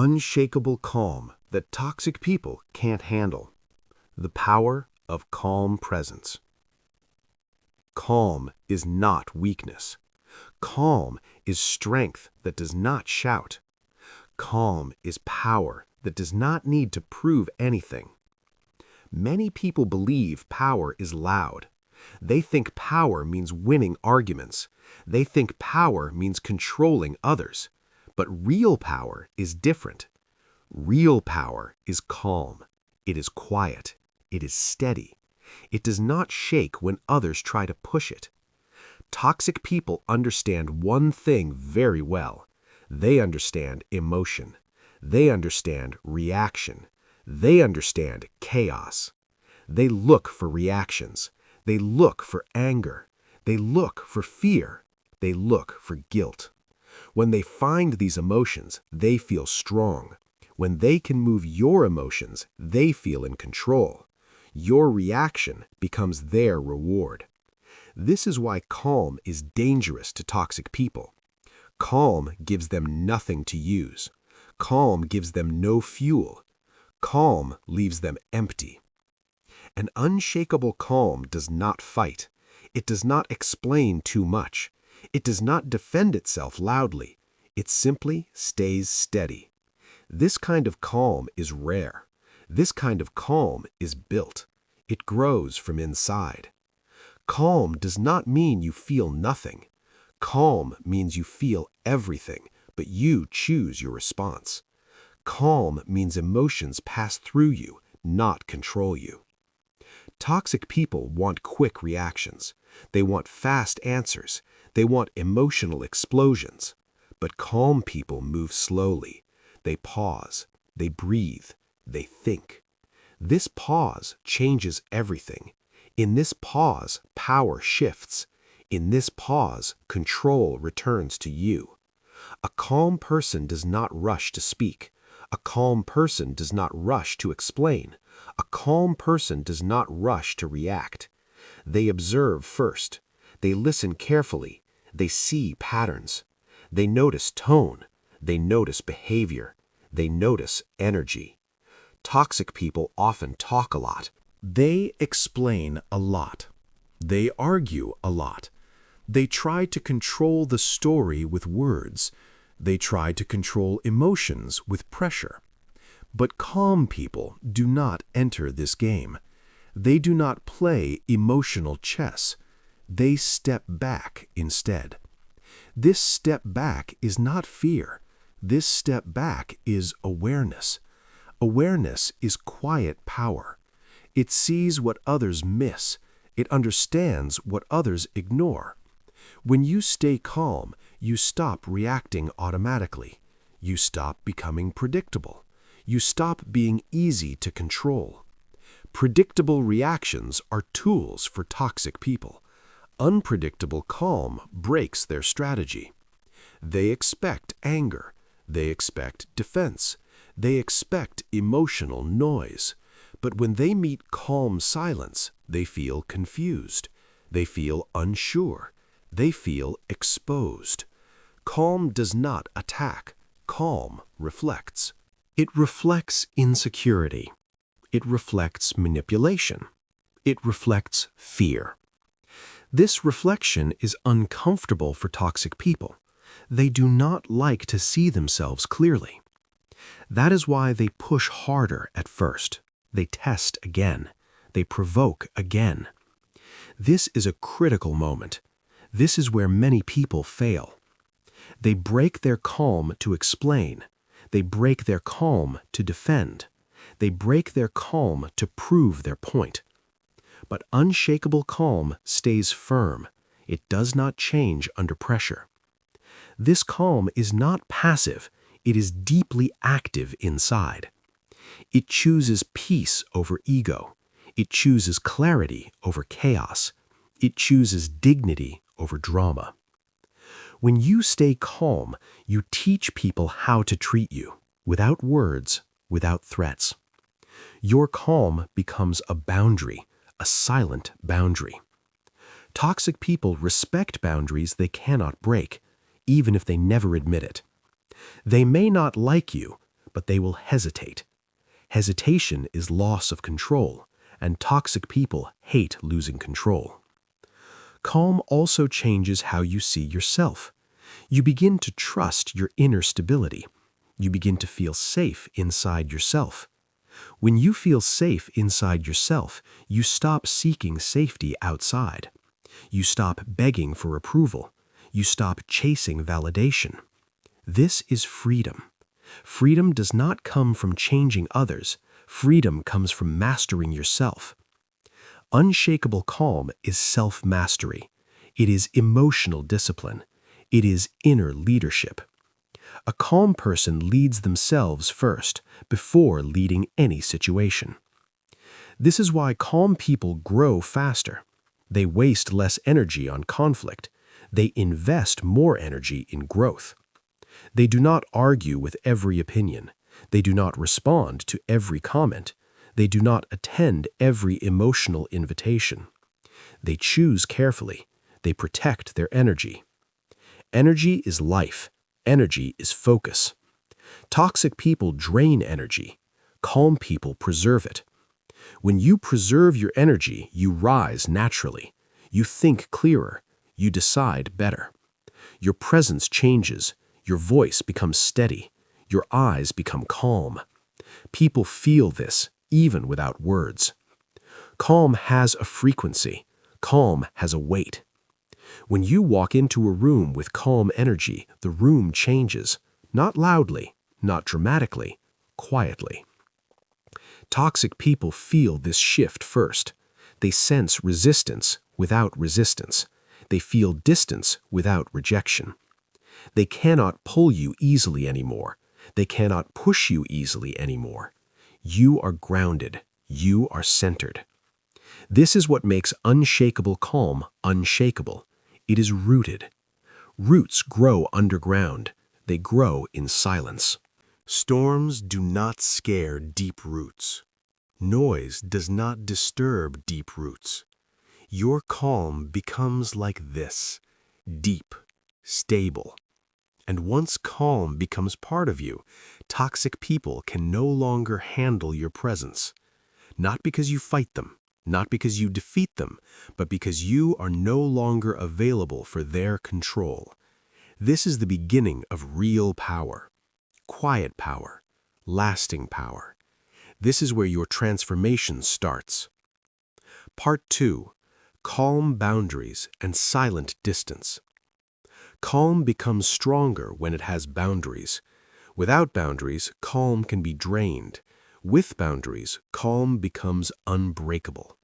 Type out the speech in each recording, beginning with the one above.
Unshakable calm that toxic people can't handle. The power of calm presence. Calm is not weakness. Calm is strength that does not shout. Calm is power that does not need to prove anything. Many people believe power is loud. They think power means winning arguments. They think power means controlling others. But real power is different. Real power is calm. It is quiet. It is steady. It does not shake when others try to push it. Toxic people understand one thing very well. They understand emotion. They understand reaction. They understand chaos. They look for reactions. They look for anger. They look for fear. They look for guilt. When they find these emotions, they feel strong. When they can move your emotions, they feel in control. Your reaction becomes their reward. This is why calm is dangerous to toxic people. Calm gives them nothing to use. Calm gives them no fuel. Calm leaves them empty. An unshakable calm does not fight. It does not explain too much. It does not defend itself loudly. It simply stays steady. This kind of calm is rare. This kind of calm is built. It grows from inside. Calm does not mean you feel nothing. Calm means you feel everything, but you choose your response. Calm means emotions pass through you, not control you. Toxic people want quick reactions. They want fast answers. They want emotional explosions. But calm people move slowly. They pause. They breathe. They think. This pause changes everything. In this pause, power shifts. In this pause, control returns to you. A calm person does not rush to speak. A calm person does not rush to explain. A calm person does not rush to react. They observe first. They listen carefully. They see patterns. They notice tone. They notice behavior. They notice energy. Toxic people often talk a lot. They explain a lot. They argue a lot. They try to control the story with words. They try to control emotions with pressure. But calm people do not enter this game. They do not play emotional chess. They step back instead. This step back is not fear. This step back is awareness. Awareness is quiet power. It sees what others miss. It understands what others ignore. When you stay calm, you stop reacting automatically. You stop becoming predictable. You stop being easy to control. Predictable reactions are tools for toxic people. Unpredictable calm breaks their strategy. They expect anger. They expect defense. They expect emotional noise. But when they meet calm silence, they feel confused. They feel unsure. They feel exposed. Calm does not attack. Calm reflects. It reflects insecurity. It reflects manipulation. It reflects fear. This reflection is uncomfortable for toxic people. They do not like to see themselves clearly. That is why they push harder at first. They test again. They provoke again. This is a critical moment. This is where many people fail. They break their calm to explain. They break their calm to defend. They break their calm to prove their point. But unshakable calm stays firm. It does not change under pressure. This calm is not passive. It is deeply active inside. It chooses peace over ego. It chooses clarity over chaos. It chooses dignity over drama. When you stay calm, you teach people how to treat you, without words, without threats. Your calm becomes a boundary, a silent boundary. Toxic people respect boundaries they cannot break, even if they never admit it. They may not like you, but they will hesitate. Hesitation is loss of control, and toxic people hate losing control. Calm also changes how you see yourself. You begin to trust your inner stability. You begin to feel safe inside yourself. When you feel safe inside yourself, you stop seeking safety outside. You stop begging for approval. You stop chasing validation. This is freedom. Freedom does not come from changing others. Freedom comes from mastering yourself. Unshakable calm is self-mastery. It is emotional discipline. It is inner leadership. A calm person leads themselves first, before leading any situation. This is why calm people grow faster. They waste less energy on conflict. They invest more energy in growth. They do not argue with every opinion. They do not respond to every comment. They do not attend every emotional invitation. They choose carefully. They protect their energy. Energy is life. Energy is focus. Toxic people drain energy. Calm people preserve it. When you preserve your energy, you rise naturally. You think clearer. You decide better. Your presence changes. Your voice becomes steady. Your eyes become calm. People feel this, even without words. Calm has a frequency. Calm has a weight. When you walk into a room with calm energy, the room changes. Not loudly, not dramatically, quietly. Toxic people feel this shift first. They sense resistance without resistance. They feel distance without rejection. They cannot pull you easily anymore. They cannot push you easily anymore. You are grounded. You are centered. This is what makes unshakable calm unshakable. It is rooted. Roots grow underground. They grow in silence. Storms do not scare deep roots. Noise does not disturb deep roots. Your calm becomes like this, deep, stable. And once calm becomes part of you, toxic people can no longer handle your presence. Not because you fight them, not because you defeat them, but because you are no longer available for their control. This is the beginning of real power, quiet power, lasting power. This is where your transformation starts. Part 2. Calm boundaries and silent distance. Calm becomes stronger when it has boundaries. Without boundaries, calm can be drained. With boundaries, calm becomes unbreakable.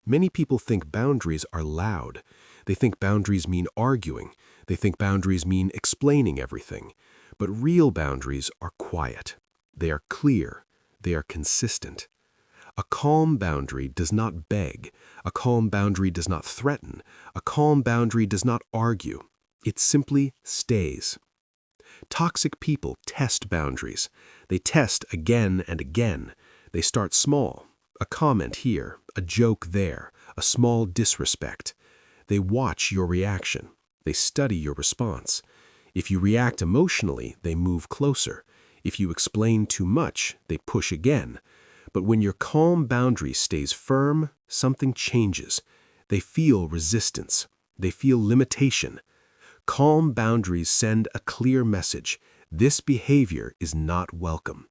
Many people think boundaries are loud. They think boundaries mean arguing. They think boundaries mean explaining everything. But real boundaries are quiet. They are clear. They are consistent. A calm boundary does not beg. A calm boundary does not threaten. A calm boundary does not argue. It simply stays. Toxic people test boundaries. They test again and again. They start small. A comment here, a joke there, a small disrespect. They watch your reaction. They study your response. If you react emotionally, they move closer. If you explain too much, they push again. But when your calm boundary stays firm, something changes. They feel resistance. They feel limitation. Calm boundaries send a clear message. This behavior is not welcome.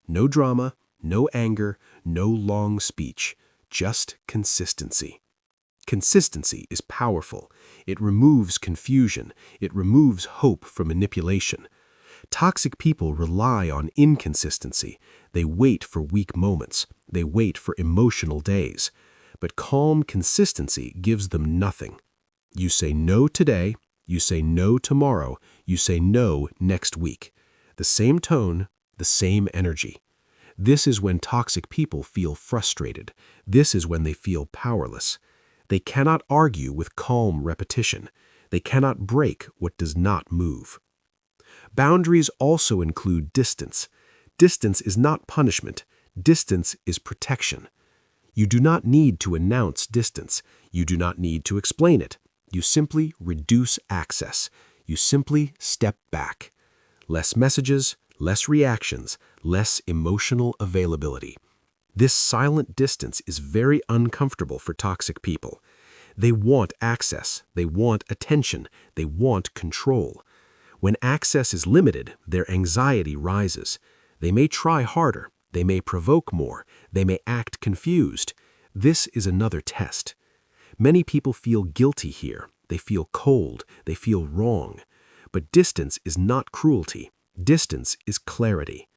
No drama, no anger, no long speech, just consistency. Consistency is powerful. It removes confusion. It removes hope from manipulation. Toxic people rely on inconsistency. They wait for weak moments. They wait for emotional days. But calm consistency gives them nothing. You say no today. You say no tomorrow. You say no next week. The same tone, the same energy. This is when toxic people feel frustrated. This is when they feel powerless. They cannot argue with calm repetition. They cannot break what does not move. Boundaries also include distance. Distance is not punishment. Distance is protection. You do not need to announce distance. You do not need to explain it. You simply reduce access. You simply step back. Less messages, less reactions, less emotional availability. This silent distance is very uncomfortable for toxic people. They want access, they want attention, they want control. When access is limited, their anxiety rises. They may try harder, they may provoke more, they may act confused. This is another test. Many people feel guilty here. They feel cold, they feel wrong. But distance is not cruelty. Distance is clarity.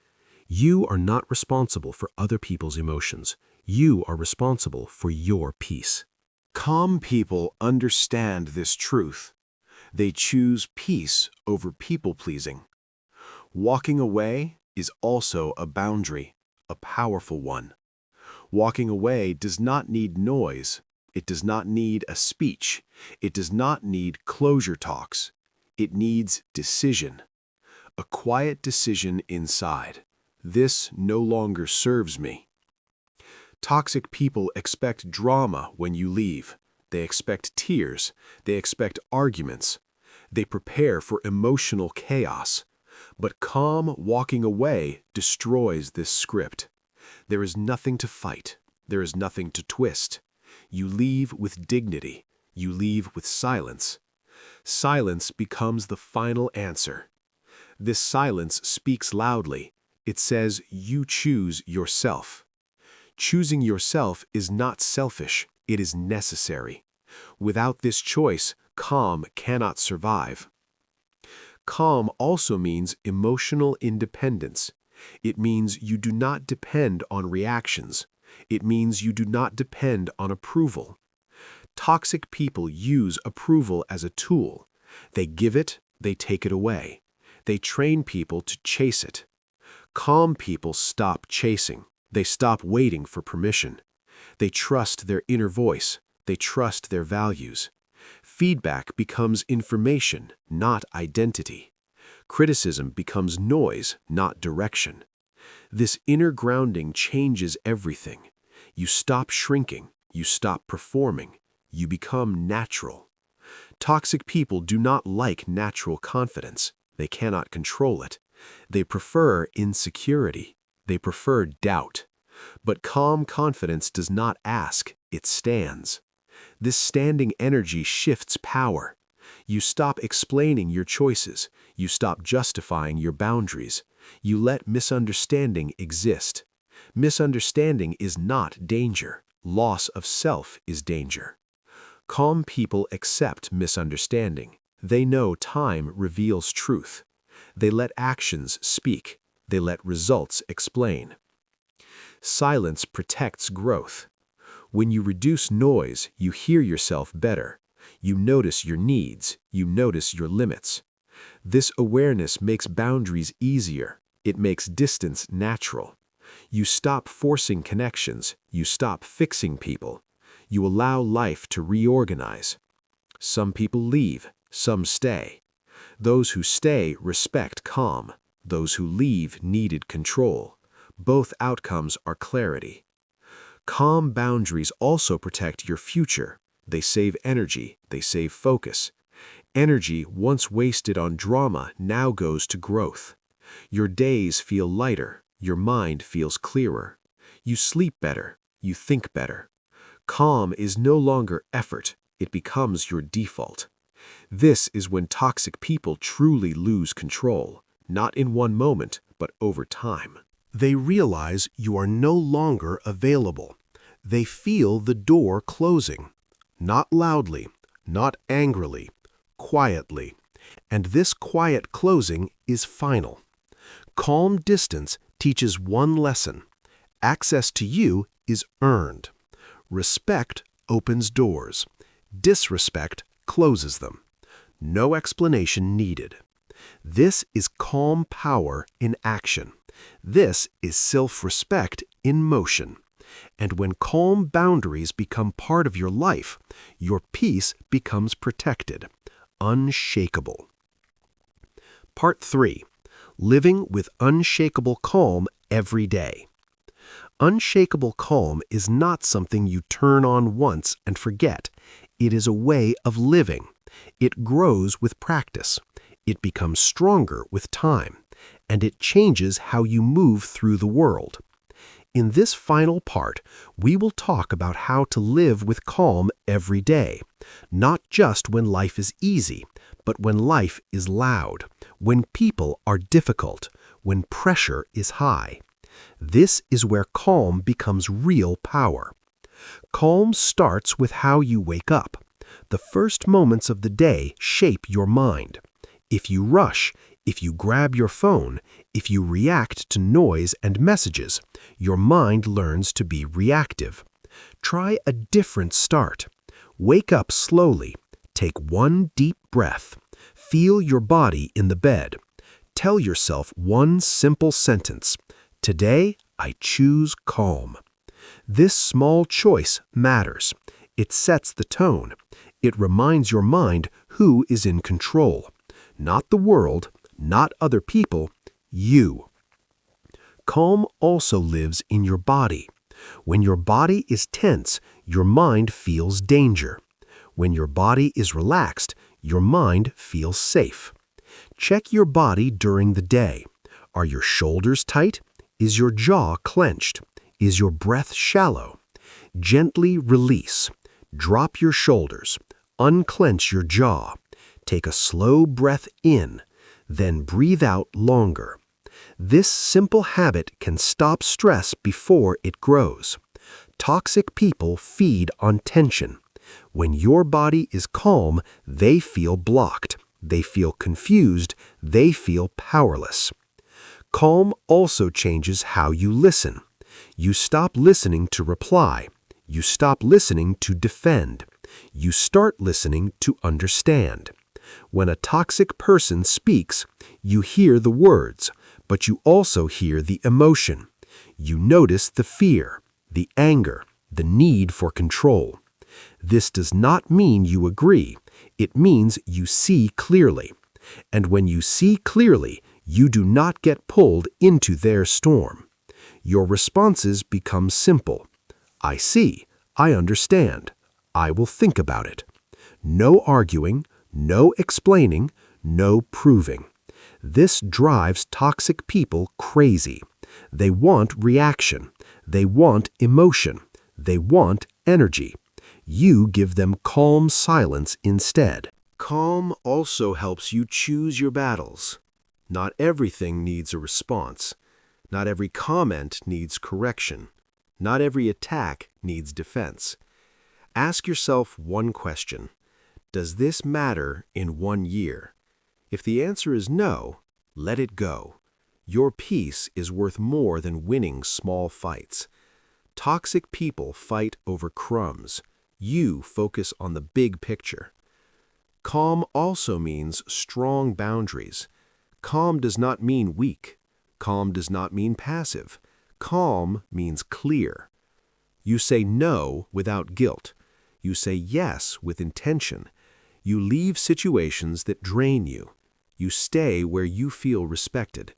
You are not responsible for other people's emotions. You are responsible for your peace. Calm people understand this truth. They choose peace over people-pleasing. Walking away is also a boundary, a powerful one. Walking away does not need noise. It does not need a speech. It does not need closure talks. It needs decision. A quiet decision inside. This no longer serves me. Toxic people expect drama when you leave. They expect tears. They expect arguments. They prepare for emotional chaos. But calm walking away destroys this script. There is nothing to fight. There is nothing to twist. You leave with dignity. You leave with silence. Silence becomes the final answer. This silence speaks loudly. It says you choose yourself. Choosing yourself is not selfish. It is necessary. Without this choice, calm cannot survive. Calm also means emotional independence. It means you do not depend on reactions. It means you do not depend on approval. Toxic people use approval as a tool. They give it, they take it away. They train people to chase it. Calm people stop chasing. They stop waiting for permission. They trust their inner voice. They trust their values. Feedback becomes information, not identity. Criticism becomes noise, not direction. This inner grounding changes everything. You stop shrinking. You stop performing. You become natural. Toxic people do not like natural confidence. They cannot control it. They prefer insecurity. They prefer doubt. But calm confidence does not ask, it stands. This standing energy shifts power. You stop explaining your choices. You stop justifying your boundaries. You let misunderstanding exist. Misunderstanding is not danger. Loss of self is danger. Calm people accept misunderstanding. They know time reveals truth. They let actions speak. They let results explain. Silence protects growth. When you reduce noise, you hear yourself better. You notice your needs. You notice your limits. This awareness makes boundaries easier. It makes distance natural. You stop forcing connections. You stop fixing people. You allow life to reorganize. Some people leave. Some stay. Those who stay respect calm. Those who leave needed control. Both outcomes are clarity. Calm boundaries also protect your future. They save energy. They save focus. Energy once wasted on drama now goes to growth. Your days feel lighter. Your mind feels clearer. You sleep better. You think better. Calm is no longer effort. It becomes your default. This is when toxic people truly lose control, not in one moment, but over time. They realize you are no longer available. They feel the door closing, not loudly, not angrily, quietly. And this quiet closing is final. Calm distance teaches one lesson. Access to you is earned. Respect opens doors. Disrespect closes them. No explanation needed. This is calm power in action. This is self-respect in motion. And when calm boundaries become part of your life, your peace becomes protected, unshakable. Part 3. Living with unshakable calm every day. Unshakable calm is not something you turn on once and forget. It is a way of living. It grows with practice. It becomes stronger with time. and it changes how you move through the world. In this final part, we will talk about how to live with calm every day, not just when life is easy, but when life is loud, when people are difficult, when pressure is high. This is where calm becomes real power. Calm starts with how you wake up. The first moments of the day shape your mind. If you rush, if you grab your phone, if you react to noise and messages, your mind learns to be reactive. Try a different start. Wake up slowly. Take one deep breath. Feel your body in the bed. Tell yourself one simple sentence. Today, I choose calm. This small choice matters. It sets the tone. It reminds your mind who is in control. Not the world, not other people, you. Calm also lives in your body. When your body is tense, your mind feels danger. When your body is relaxed, your mind feels safe. Check your body during the day. Are your shoulders tight? Is your jaw clenched? Is your breath shallow? Gently release. Drop your shoulders. Unclench your jaw. Take a slow breath in, then breathe out longer. This simple habit can stop stress before it grows. Toxic people feed on tension. When your body is calm, they feel blocked. They feel confused. They feel powerless. Calm also changes how you listen. You stop listening to reply. You stop listening to defend. You start listening to understand. When a toxic person speaks, you hear the words, but you also hear the emotion. You notice the fear, the anger, the need for control. This does not mean you agree. It means you see clearly. And when you see clearly, you do not get pulled into their storm. Your responses become simple. I see. I understand. I will think about it. No arguing, no explaining, no proving. This drives toxic people crazy. They want reaction. They want emotion. They want energy. You give them calm silence instead. Calm also helps you choose your battles. Not everything needs a response. Not every comment needs correction. Not every attack needs defense. Ask yourself one question. Does this matter in 1 year? If the answer is no, let it go. Your peace is worth more than winning small fights. Toxic people fight over crumbs. You focus on the big picture. Calm also means strong boundaries. Calm does not mean weak. Calm does not mean passive. Calm means clear. You say no without guilt. You say yes with intention. You leave situations that drain you. You stay where you feel respected.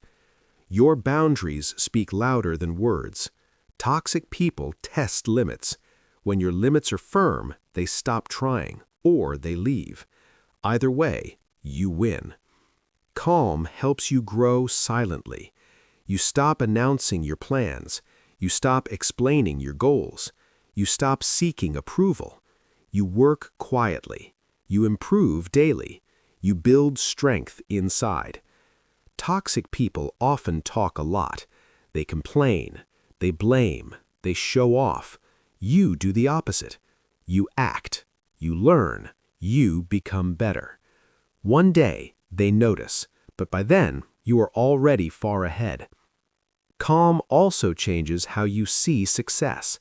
Your boundaries speak louder than words. Toxic people test limits. When your limits are firm, they stop trying, or they leave. Either way, you win. Calm helps you grow silently. You stop announcing your plans. You stop explaining your goals. You stop seeking approval. You work quietly. You improve daily. You build strength inside. Toxic people often talk a lot. They complain. They blame. They show off. You do the opposite. You act. You learn. You become better. One day, they notice, but by then, you are already far ahead. Calm also changes how you see success.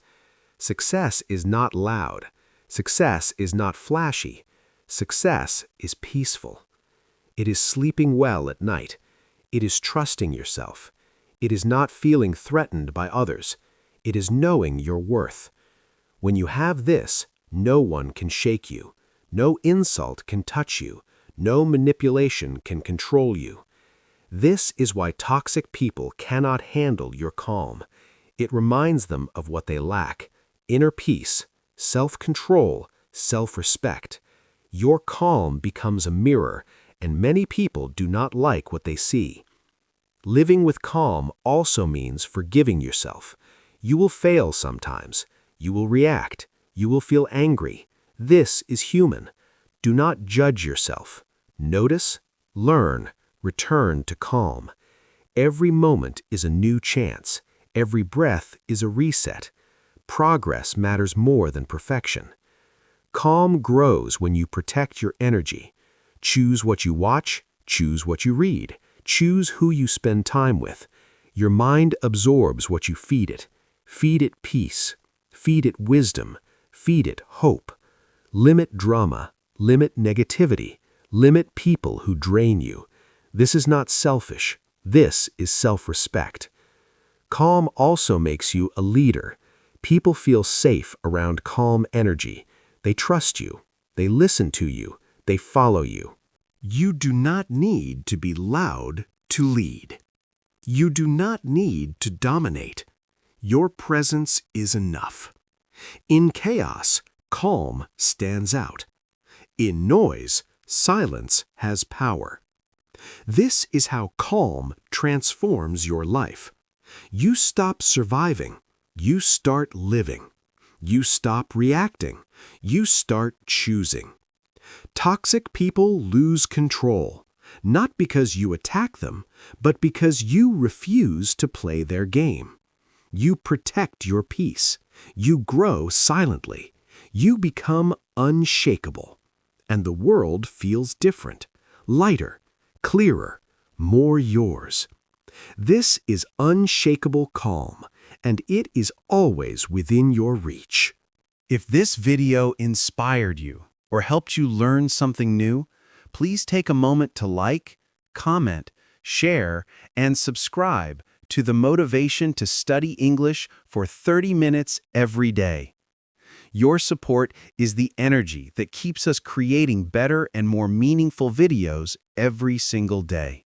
Success is not loud. Success is not flashy. Success is peaceful. It is sleeping well at night. It is trusting yourself. It is not feeling threatened by others. It is knowing your worth. When you have this, no one can shake you. No insult can touch you. No manipulation can control you. This is why toxic people cannot handle your calm. It reminds them of what they lack: inner peace, self-control, self-respect. Your calm becomes a mirror, and many people do not like what they see. Living with calm also means forgiving yourself. You will fail sometimes. You will react. You will feel angry. This is human. Do not judge yourself. Notice, learn, return to calm. Every moment is a new chance. Every breath is a reset. Progress matters more than perfection. Calm grows when you protect your energy. Choose what you watch, choose what you read, choose who you spend time with. Your mind absorbs what you feed it. Feed it peace. Feed it wisdom. Feed it hope. Limit drama. Limit negativity. Limit people who drain you. This is not selfish. This is self-respect. Calm also makes you a leader. People feel safe around calm energy. They trust you. They listen to you. They follow you. You do not need to be loud to lead. You do not need to dominate. Your presence is enough. In chaos, calm stands out. In noise, silence has power. This is how calm transforms your life. You stop surviving. You start living. You stop reacting. You start choosing. Toxic people lose control, not because you attack them, but because you refuse to play their game. You protect your peace. You grow silently. You become unshakable. And the world feels different, lighter, clearer, more yours. This is unshakable calm, and it is always within your reach. If this video inspired you or helped you learn something new, please take a moment to like, comment, share, and subscribe to the Motivation to Study English for 30 minutes every day. Your support is the energy that keeps us creating better and more meaningful videos every single day.